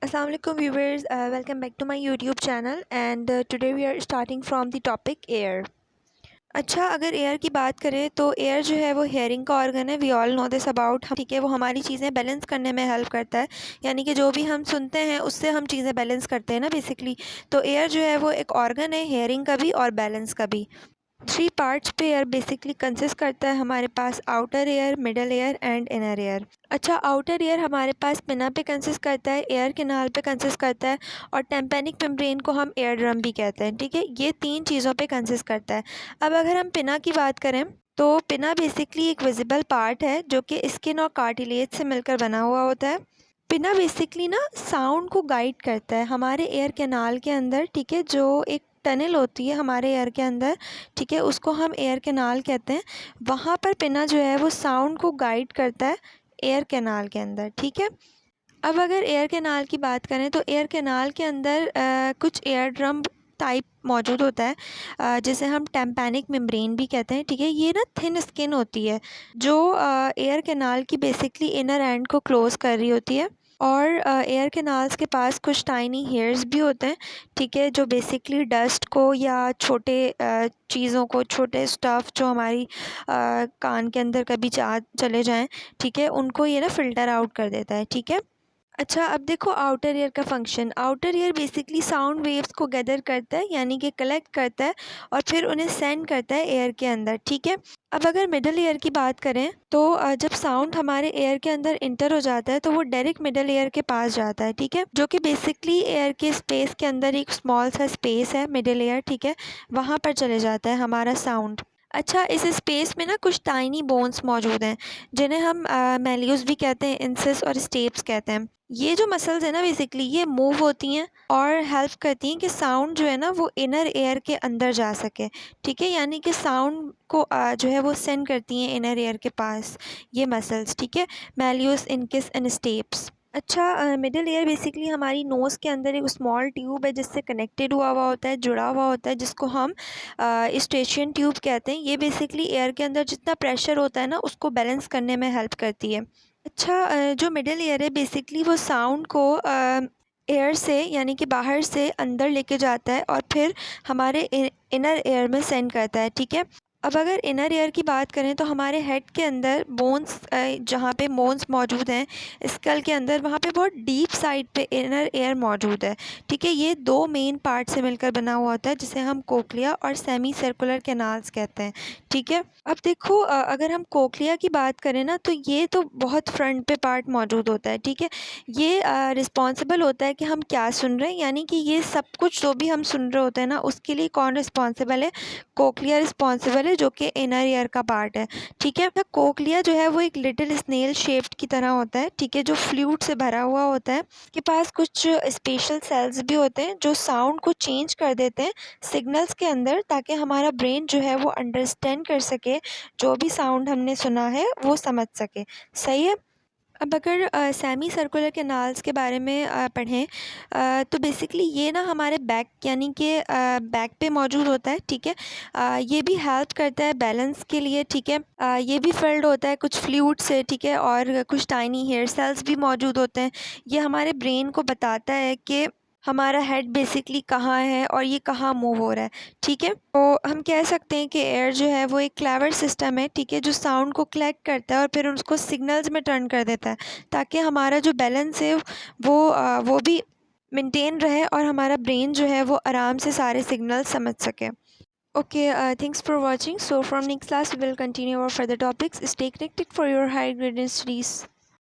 Assalamualaikum viewers, welcome back to my YouTube channel and today we are starting from the topic air। अच्छा, अगर air की बात करें तो एयर जो है वो हेयरिंग का ऑर्गन है। We all know this about, ठीक है। वो हमारी चीज़ें बैलेंस करने में हेल्प करता है, यानी कि जो भी हम सुनते हैं उससे हम चीज़ें बैलेंस करते हैं ना बेसिकली। तो एयर जो है वो एक ऑर्गन है हेयरिंग का भी और बैलेंस का भी। थ्री पार्ट्स पे एयर बेसिकली कंसिस्ट करता है हमारे पास, outer ear, middle ear and inner ear. अच्छा, आउटर एयर हमारे पास पिना पे कंसिस्ट करता है, एयर कैनाल पे कंसिस्ट करता है और टेम्पेनिक मेम्ब्रेन को हम एयर ड्रम भी कहते हैं, ठीक है। ये तीन चीज़ों पे कंसिस्ट करता है। अब अगर हम पिना की बात करें तो पिना बेसिकली एक विजिबल पार्ट है जो कि स्किन और कार्टिलेज से मिलकर बना हुआ होता है। पिना बेसिकली ना साउंड को गाइड करता है हमारे एयर कैनाल के अंदर, ठीक है। जो एक टनल होती है हमारे एयर के अंदर, ठीक है, उसको हम एयर कैनाल कहते हैं। वहाँ पर पिना जो है वो साउंड को गाइड करता है एयर कैनाल के अंदर, ठीक है। अब अगर एयर कैनाल की बात करें तो एयर कैनाल के अंदर कुछ एयर ड्रम टाइप मौजूद होता है, जिसे हम टेम्पेनिक मेम्ब्रेन भी कहते हैं, ठीक है। ये ना थिन स्किन होती है जो एयर कैनाल की बेसिकली इनर एंड को क्लोज कर रही होती है। और एयर कैनाल्स के पास कुछ टाइनी हेयर्स भी होते हैं, ठीक है, जो बेसिकली डस्ट को या छोटे चीज़ों को, छोटे स्टफ़ जो हमारी कान के अंदर कभी चले जाएं, ठीक है, उनको ये ना फ़िल्टर आउट कर देता है, ठीक है। अच्छा, अब देखो आउटर ईयर का function. Outer ear basically sound waves को गैदर करता है, यानी कि कलेक्ट करता है और फिर उन्हें सेंड करता है एयर के अंदर, ठीक है। अब अगर मिडल ईयर की बात करें तो जब साउंड हमारे एयर के अंदर इंटर हो जाता है तो वो डायरेक्ट मिडल ईयर के पास जाता है, ठीक है, जो कि बेसिकली एयर के स्पेस के अंदर एक स्मॉल सा स्पेस है मिडल ईयर, ठीक है। वहाँ पर चले जाता है हमारा साउंड। अच्छा, इस स्पेस में ना कुछ टाइनी बोन्स मौजूद हैं जिन्हें हम मेल्यूस भी कहते हैं, इंसिस और स्टेप्स कहते हैं। ये जो मसल्स है ना बेसिकली ये मूव होती हैं और हेल्प करती हैं कि साउंड जो है ना वो इनर एयर के अंदर जा सके, ठीक है। यानी कि साउंड को जो है वो सेंड करती हैं इनर एयर के पास ये मसल्स, ठीक है। मेल्यूस, इनकिस एंड स्टेप्स। अच्छा, मिडल एयर बेसिकली हमारी नोज़ के अंदर एक स्मॉल ट्यूब है जिससे कनेक्टेड हुआ हुआ होता है, जुड़ा हुआ होता है, जिसको हम स्टेशियन ट्यूब कहते हैं। ये बेसिकली एयर के अंदर जितना प्रेशर होता है ना उसको बैलेंस करने में हेल्प करती है। अच्छा, जो मिडल एयर है बेसिकली वो साउंड को एयर से, यानी कि बाहर से अंदर लेके जाता है और फिर हमारे इनर एयर में सेंड करता है, ठीक है। अब अगर इनर एयर की बात करें तो हमारे हेड के अंदर बोन्स, जहाँ पे बोन्स मौजूद हैं स्कल के अंदर, वहाँ पे बहुत डीप साइड पे इनर एयर मौजूद है, ठीक है। ये दो मेन पार्ट से मिलकर बना हुआ होता है जिसे हम कोक्लिया और सेमी सर्कुलर कैनाल्स कहते हैं, ठीक है। अब देखो अगर हम कोक्लिया की बात करें ना तो ये तो बहुत फ्रंट पे पार्ट मौजूद होता है, ठीक है। ये रिस्पॉन्सिबल होता है कि हम क्या सुन रहे हैं, यानी कि ये सब कुछ जो भी हम सुन रहे होते हैं ना उसके लिए कौन रिस्पॉन्सिबल है, कोक्लिया रिस्पॉन्सिबल है, जो कि इनर ईयर का पार्ट है, ठीक है। कोक्लिया जो है वो एक लिटिल स्नेल शेप्ड की तरह होता है, ठीक है, जो फ्लूइड से भरा हुआ होता है। के पास कुछ स्पेशल सेल्स भी होते हैं जो साउंड को चेंज कर देते हैं सिग्नल्स के अंदर, ताकि हमारा ब्रेन जो है वो अंडरस्टैंड कर सके, जो भी साउंड हमने सुना है वो समझ सके, सही है। अब अगर सेमी सर्कुलर कैनाल्स के बारे में पढ़ें तो बेसिकली ये ना हमारे बैक, यानी कि बैक पे मौजूद होता है, ठीक है। ये भी हेल्प करता है बैलेंस के लिए, ठीक है। ये भी फिल्ड होता है कुछ फ्लूइड से, ठीक है, और कुछ टाइनी हेयर सेल्स भी मौजूद होते हैं। ये हमारे ब्रेन को बताता है कि हमारा हेड बेसिकली कहाँ है और ये कहाँ मूव हो रहा है, ठीक है। तो हम कह सकते हैं कि एयर जो है वो एक क्लेवर सिस्टम है, ठीक है, जो साउंड को कलेक्ट करता है और फिर उसको सिग्नल्स में टर्न कर देता है, ताकि हमारा जो बैलेंस है वो भी मेंटेन रहे और हमारा ब्रेन जो है वो आराम से सारे सिग्नल समझ सके। Okay, thanks for watching. So from next class we will continue और further topics. Stay connected for your high grade studies.